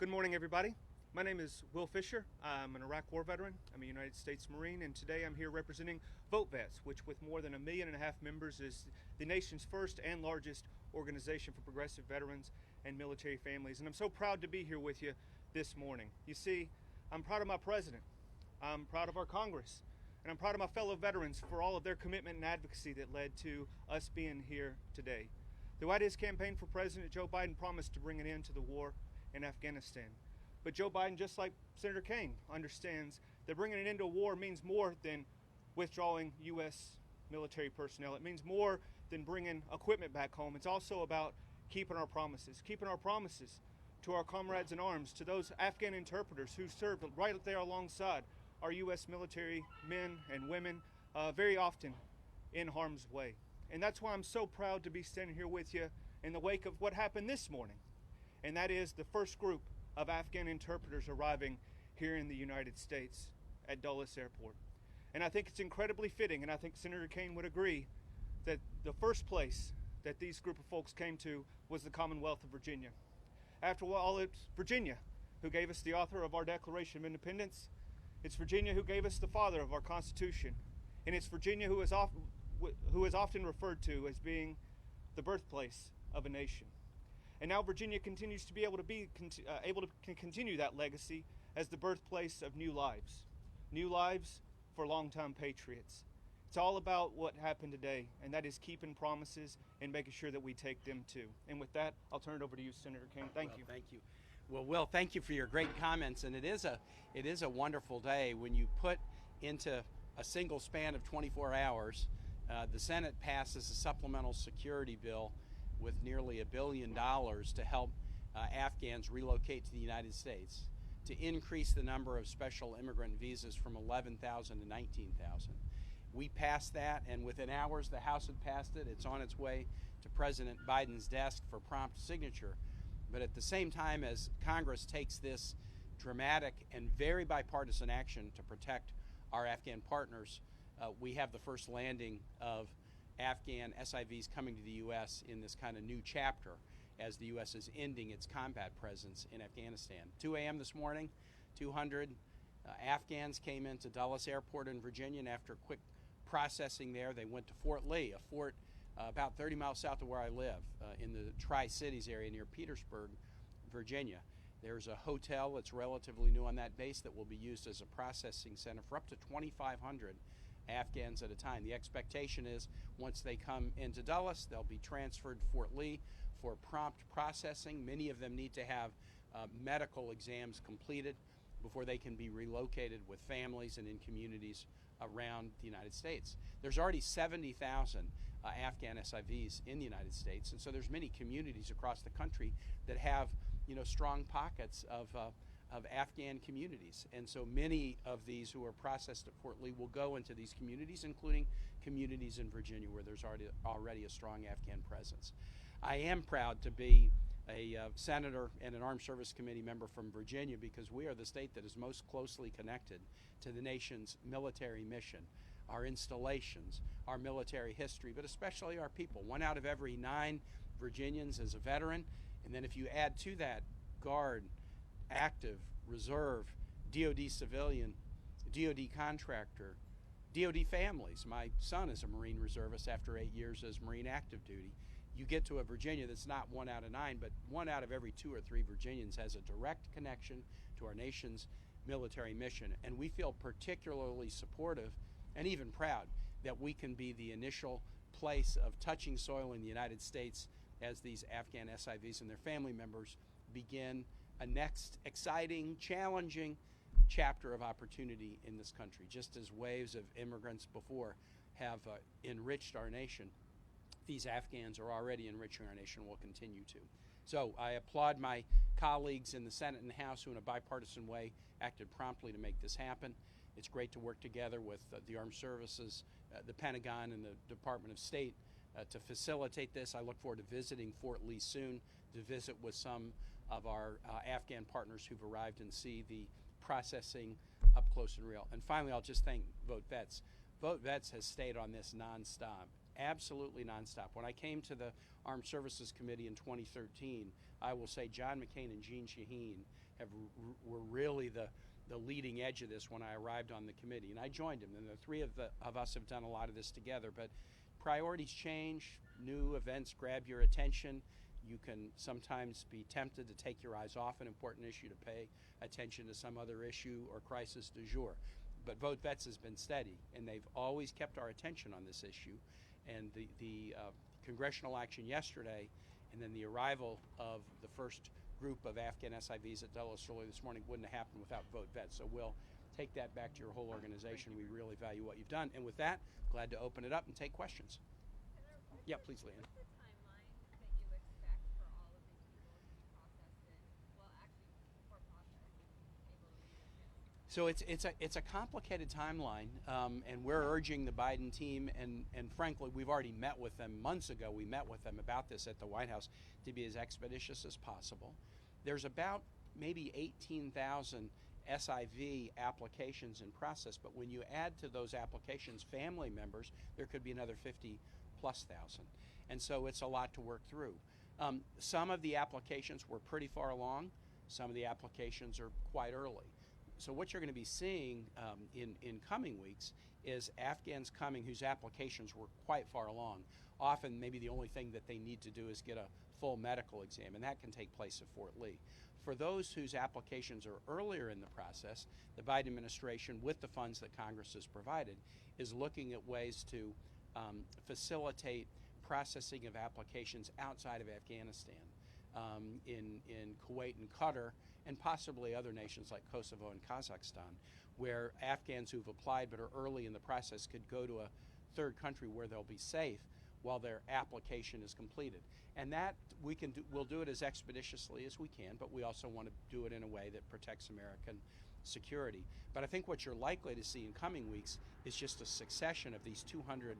Good morning, everybody. My name is Will Fisher. I'm an Iraq War veteran. I'm a United States Marine, and today I'm here representing Vote Vets, which with more than 1.5 million members is the nation's first and largest organization for progressive veterans and military families. And I'm so proud to be here with you this morning. You see, I'm proud of my president, I'm proud of our Congress, and I'm proud of my fellow veterans for all of their commitment and advocacy that led to us being here today. Throughout his campaign for president, Joe Biden promised to bring an end to the war in Afghanistan. But Joe Biden, just like Senator Kaine, understands that bringing an end to a war means more than withdrawing U.S. military personnel. It means more than bringing equipment back home. It's also about keeping our promises to our comrades in arms, to those Afghan interpreters who served right there alongside our U.S. military men and women, very often in harm's way. And that's why I'm so proud to be standing here with you in the wake of what happened this morning. And that is the first group of Afghan interpreters arriving here in the United States at Dulles Airport. And I think it's incredibly fitting, and I think Senator Kaine would agree, that the first place that these group of folks came to was the Commonwealth of Virginia. After all, it's Virginia who gave us the author of our Declaration of Independence. It's Virginia who gave us the father of our Constitution. And it's Virginia who is often referred to as being the birthplace of a nation. And now Virginia continues to be able to continue that legacy as the birthplace of new lives for longtime patriots. It's all about what happened today, and that is keeping promises and making sure that we take them too. And with that, I'll turn it over to you, Senator Kaine. Thank you. Thank you. Well, Will, thank you for your great comments. And it is a wonderful day when you put into a single span of 24 hours, the Senate passes a supplemental security bill with nearly $1 billion to help Afghans relocate to the United States, to increase the number of special immigrant visas from 11,000 to 19,000. We passed that, and within hours the House had passed it. It's on its way to President Biden's desk for prompt signature. But at the same time as Congress takes this dramatic and very bipartisan action to protect our Afghan partners, we have the first landing of Afghan SIVs coming to the U.S. in this kind of new chapter as the U.S. is ending its combat presence in Afghanistan. 2 a.m. this morning, 200 Afghans came into Dulles Airport in Virginia, and after quick processing there, they went to Fort Lee, a fort about 30 miles south of where I live, in the Tri-Cities area near Petersburg, Virginia. There's a hotel that's relatively new on that base that will be used as a processing center for up to 2,500 Afghans at a time. The expectation is once they come into Dulles, they'll be transferred to Fort Lee for prompt processing. Many of them need to have medical exams completed before they can be relocated with families and in communities around the United States. There's already 70,000 Afghan SIVs in the United States, and so there's many communities across the country that have strong pockets of Afghan communities. And so many of these who are processed at Fort Lee will go into these communities, including communities in Virginia where there's already a strong Afghan presence. I am proud to be a senator and an Armed Service Committee member from Virginia because we are the state that is most closely connected to the nation's military mission, our installations, our military history, but especially our people. 1 out of every 9 Virginians is a veteran, and then if you add to that Guard, active, reserve, DOD civilian, DOD contractor, DOD families. My son is a Marine reservist after 8 years as Marine active duty. You get to a Virginia that's not 1 out of 9, but 1 out of every 2 or 3 Virginians has a direct connection to our nation's military mission. And we feel particularly supportive and even proud that we can be the initial place of touching soil in the United States as these Afghan SIVs and their family members begin a next exciting, challenging chapter of opportunity in this country. Just as waves of immigrants before have enriched our nation, these Afghans are already enriching our nation and will continue to. So I applaud my colleagues in the Senate and the House who in a bipartisan way acted promptly to make this happen. It's great to work together with the Armed Services, the Pentagon, and the Department of State to facilitate this. I look forward to visiting Fort Lee soon to visit with some of our Afghan partners who've arrived and see the processing up close and real. And finally, I'll just thank Vote Vets. Vote Vets has stayed on this nonstop, absolutely nonstop. When I came to the Armed Services Committee in 2013, I will say John McCain and Jean Shaheen were really the leading edge of this when I arrived on the committee, and I joined them. And the three of us have done a lot of this together. But priorities change, new events grab your attention. You can sometimes be tempted to take your eyes off an important issue to pay attention to some other issue or crisis du jour. But Vote Vets has been steady, and they've always kept our attention on this issue. And the congressional action yesterday, and then the arrival of the first group of Afghan SIVs at Dulles early this morning wouldn't have happened without Vote Vets. So we'll take that back to your whole organization. We really value what you've done. And with that, glad to open it up and take questions. Yeah, please, Leanne. What's the timeline that you expect for all of these people to be processed in, well, actually, before processed, able to leave their families? So it's a complicated timeline, and we're urging the Biden team, and frankly, we've already met with them months ago. We met with them about this at the White House to be as expeditious as possible. There's about maybe 18,000 SIV applications in process, but when you add to those applications family members, there could be another 50+ thousand. And so it's a lot to work through. Some of the applications were pretty far along. Some of the applications are quite early. So what you're going to be seeing in coming weeks is Afghans coming whose applications were quite far along. Often maybe the only thing that they need to do is get a full medical exam, and that can take place at Fort Lee. For those whose applications are earlier in the process, the Biden administration, with the funds that Congress has provided, is looking at ways to facilitate processing of applications outside of Afghanistan, in Kuwait and Qatar, and possibly other nations like Kosovo and Kazakhstan, where Afghans who've applied but are early in the process could go to a third country where they'll be safe while their application is completed. And that we'll do it as expeditiously as we can, but we also want to do it in a way that protects American security. But I think what you're likely to see in coming weeks is just a succession of these 200+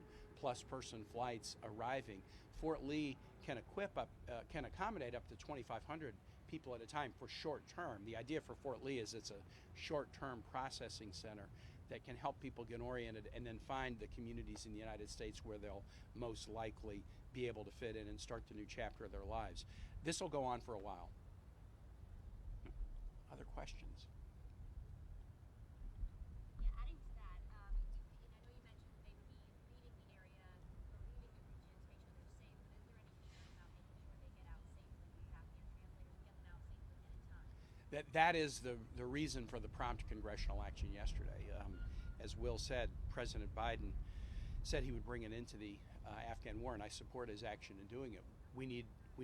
person flights arriving. Fort Lee can accommodate up to 2,500 people at a time for short term. The idea for Fort Lee is it's a short-term processing center that can help people get oriented and then find the communities in the United States where they'll most likely be able to fit in and start the new chapter of their lives. This will go on for a while. Other questions? Yeah, adding to that, and I know you mentioned they would be leaving the area or leaving the region to make sure they're safe, but is there any concern about making sure they get out safely? We have translators get them out safely and in time. That is the reason for the prompt congressional action yesterday. As Will said, President Biden said he would bring an end to the Afghan war, and I support his action in doing it. We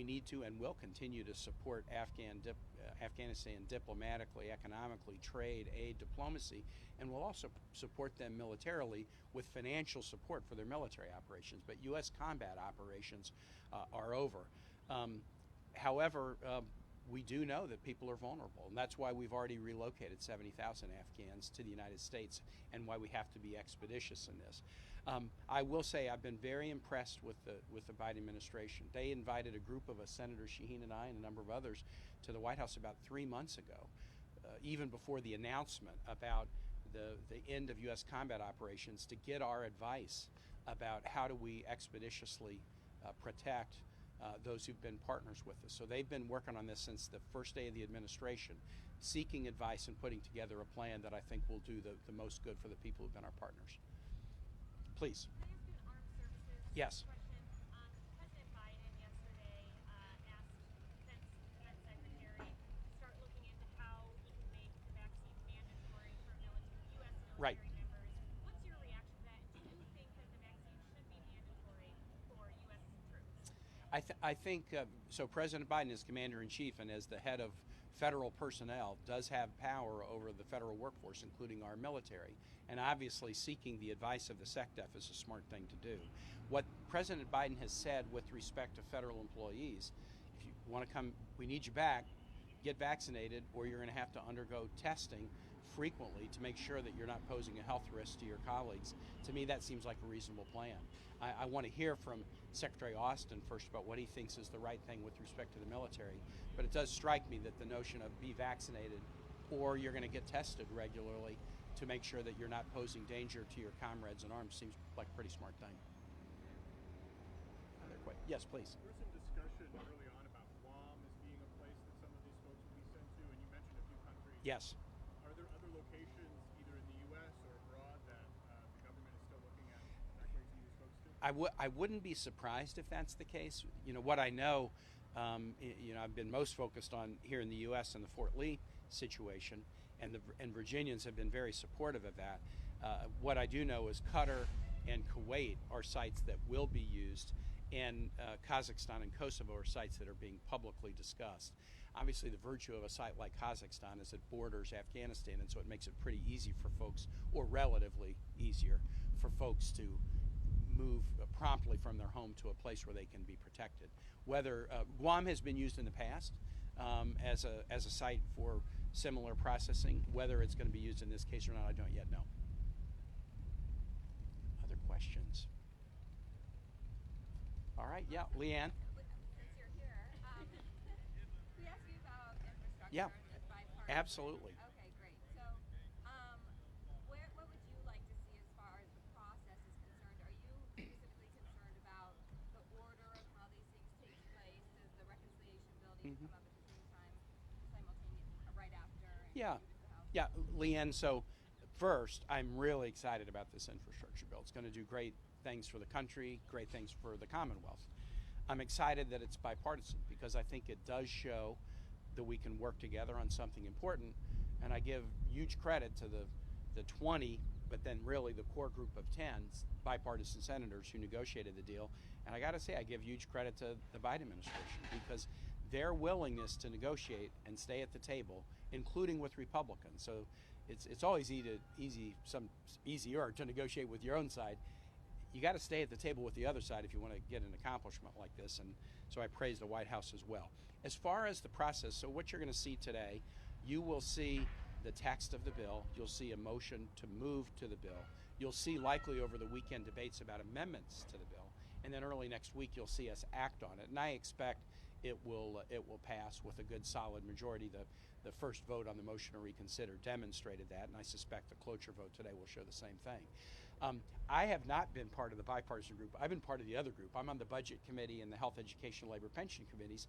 need to and will continue to support Afghanistan diplomatically, economically, trade, aid, diplomacy, and we'll also support them militarily with financial support for their military operations. But U.S. combat operations are over. However, we do know that people are vulnerable, and that's why we've already relocated 70,000 Afghans to the United States and why we have to be expeditious in this. I will say I've been very impressed with the Biden administration. They invited a group of us, Senator Shaheen and I and a number of others, to the White House about 3 months ago, even before the announcement about the end of U.S. combat operations, to get our advice about how do we expeditiously protect those who've been partners with us. So they've been working on this since the first day of the administration, seeking advice and putting together a plan that I think will do the most good for the people who've been our partners. Please. Can I ask you an armed services Yes. question? President Biden yesterday asked Defense Secretary to start looking into how he can make the vaccine mandatory for U.S. military Right. members. What's your reaction to that? Do you think that the vaccine should be mandatory for U.S. troops? I think so. President Biden is commander-in-chief and as the head of federal personnel does have power over the federal workforce, including our military. And obviously seeking the advice of the SecDef is a smart thing to do. What President Biden has said with respect to federal employees, if you want to come, we need you back, get vaccinated, or you're going to have to undergo testing frequently to make sure that you're not posing a health risk to your colleagues. To me, that seems like a reasonable plan. I want to hear from Secretary Austin first about what he thinks is the right thing with respect to the military. But it does strike me that the notion of be vaccinated or you're going to get tested regularly to make sure that you're not posing danger to your comrades in arms seems like a pretty smart thing. Yes, please. There was some discussion early on about Guam as being a Yes. Are there other locations, either in the U.S. or abroad, that the government is still looking at evacuating these folks to? I wouldn't be surprised if that's the case. You know, what I know, you know, I've been most focused on here in the U.S. and the Fort Lee situation, and Virginians have been very supportive of that. What I do know is Qatar and Kuwait are sites that will be used, and Kazakhstan and Kosovo are sites that are being publicly discussed. Obviously, the virtue of a site like Kazakhstan is it borders Afghanistan, and so it makes it pretty easy for folks, or relatively easier, for folks to move promptly from their home to a place where they can be protected. Whether Guam has been used in the past as a site for similar processing, whether it's going to be used in this case or not, I don't yet know. Other questions? All right, yeah, Leanne. Since you're here, we asked you about infrastructure. Yeah, and bipartisan. absolutely. Okay, great. So, what would you like to see as far as the process is concerned? Are you specifically concerned about the order of how these things take place? Does the reconciliation bill need to come up at the same time, simultaneously, right after? And Yeah, introduce the House? yeah, Leanne. So, first, I'm really excited about this infrastructure bill. It's going to do great things for the country, great things for the Commonwealth. I'm excited that it's bipartisan because I think it does show that we can work together on something important, and I give huge credit to the 20, but then really the core group of 10 bipartisan senators who negotiated the deal. And I got to say, I give huge credit to the Biden administration because their willingness to negotiate and stay at the table, including with Republicans. So it's always easier to negotiate with your own side. You got to stay at the table with the other side if you want to get an accomplishment like this, and so I praise the White House as well. As far as the process, so what you're going to see today, you will see the text of the bill, you'll see a motion to move to the bill, you'll see likely over the weekend debates about amendments to the bill, and then early next week you'll see us act on it, and I expect it will pass with a good solid majority. The first vote on the motion to reconsider demonstrated that, and I suspect the cloture vote today will show the same thing. I have not been part of the bipartisan group. I've been part of the other group. I'm on the Budget Committee and the Health, Education, Labor, Pension Committees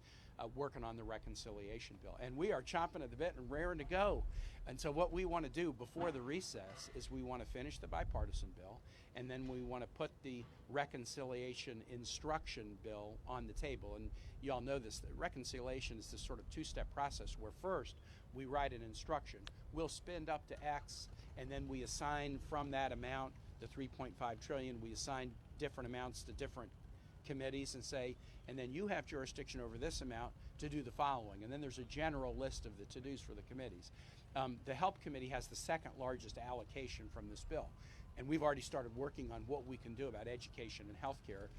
working on the reconciliation bill. And we are chomping at the bit and raring to go. And so what we want to do before the recess is we want to finish the bipartisan bill, and then we want to put the reconciliation instruction bill on the table. And you all know this, that reconciliation is this sort of two-step process where first we write an instruction. We'll spend up to X, and then we assign from that amount the $3.5 trillion, we assign different amounts to different committees and say, and then you have jurisdiction over this amount to do the following. And then there's a general list of the to-dos for the committees. The Help Committee has the second largest allocation from this bill. And we've already started working on what we can do about education and health care,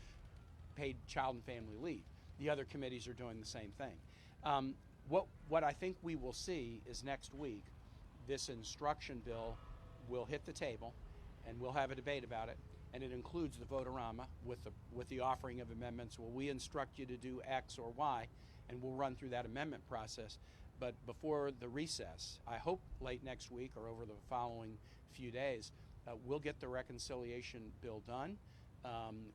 paid child and family leave. The other committees are doing the same thing. What I think we will see is next week, this instruction bill will hit the table, and we'll have a debate about it, and it includes the vote-a-rama with the offering of amendments. Will we instruct you to do X or Y, and we'll run through that amendment process. But before the recess, I hope late next week or over the following few days, we'll get the reconciliation bill done,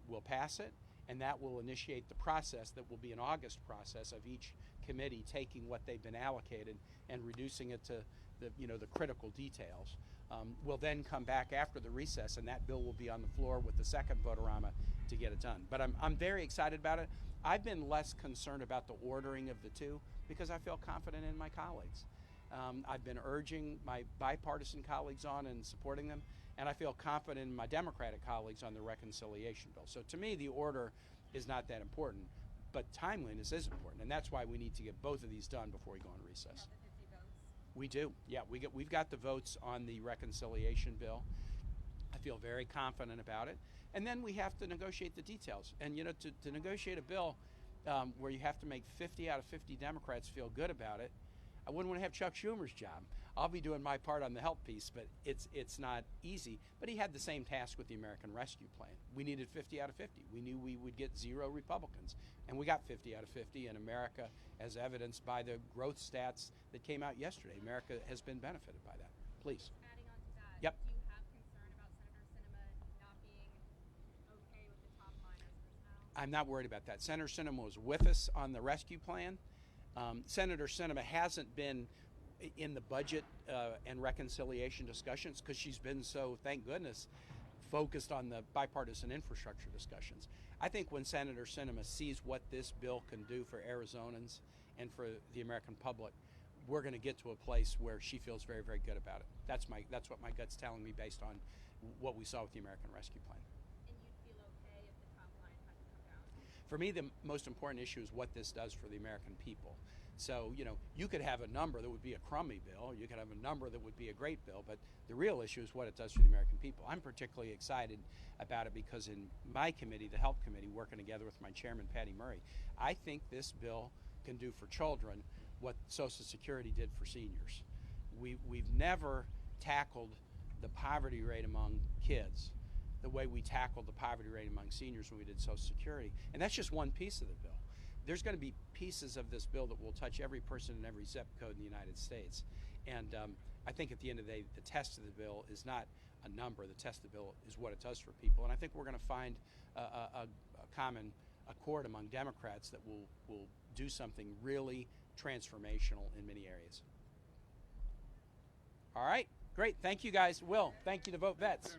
we'll pass it, and that will initiate the process that will be an August process of each committee taking what they've been allocated and reducing it to the critical details. We'll then come back after the recess, and that bill will be on the floor with the second vote-a-rama to get it done. But I'm very excited about it. I've been less concerned about the ordering of the two because I feel confident in my colleagues. I've been urging my bipartisan colleagues on and supporting them, and I feel confident in my Democratic colleagues on the reconciliation bill. So to me, the order is not that important, but timeliness is important, and that's why we need to get both of these done before we go on recess. We do. Yeah, we've got the votes on the reconciliation bill. I feel very confident about it. And then we have to negotiate the details. And, to negotiate a bill where you have to make 50 out of 50 Democrats feel good about it, I wouldn't want to have Chuck Schumer's job. I'll be doing my part on the help piece, but it's not easy. But he had the same task with the American Rescue Plan. We needed 50 out of 50. We knew we would get 0 Republicans. And we got 50 out of 50 in America, as evidenced by the growth stats that came out yesterday. America has been benefited by that. Please. Adding on to that, Yep. do you have concern about Senator Sinema not being okay with the top minors personnel? I'm not worried about that. Senator Sinema was with us on the rescue plan. Senator Sinema hasn't been in the budget and reconciliation discussions, because she's been so, thank goodness, focused on the bipartisan infrastructure discussions. I think when Senator Sinema sees what this bill can do for Arizonans and for the American public, we're going to get to a place where she feels very, very good about it. That's what my gut's telling me based on what we saw with the American Rescue Plan. And you'd feel okay if the top line had to come down? For me, the most important issue is what this does for the American people. So, you know, you could have a number that would be a crummy bill, you could have a number that would be a great bill, but the real issue is what it does for the American people. I'm particularly excited about it because in my committee, the Health Committee, working together with my chairman, Patty Murray, I think this bill can do for children what Social Security did for seniors. We've never tackled the poverty rate among kids the way we tackled the poverty rate among seniors when we did Social Security. And that's just one piece of the bill. There's going to be pieces of this bill that will touch every person in every zip code in the United States. And I think at the end of the day, the test of the bill is not a number. The test of the bill is what it does for people. And I think we're going to find a common accord among Democrats that will do something really transformational in many areas. All right, great. Thank you guys. Will, thank you to Vote Vets.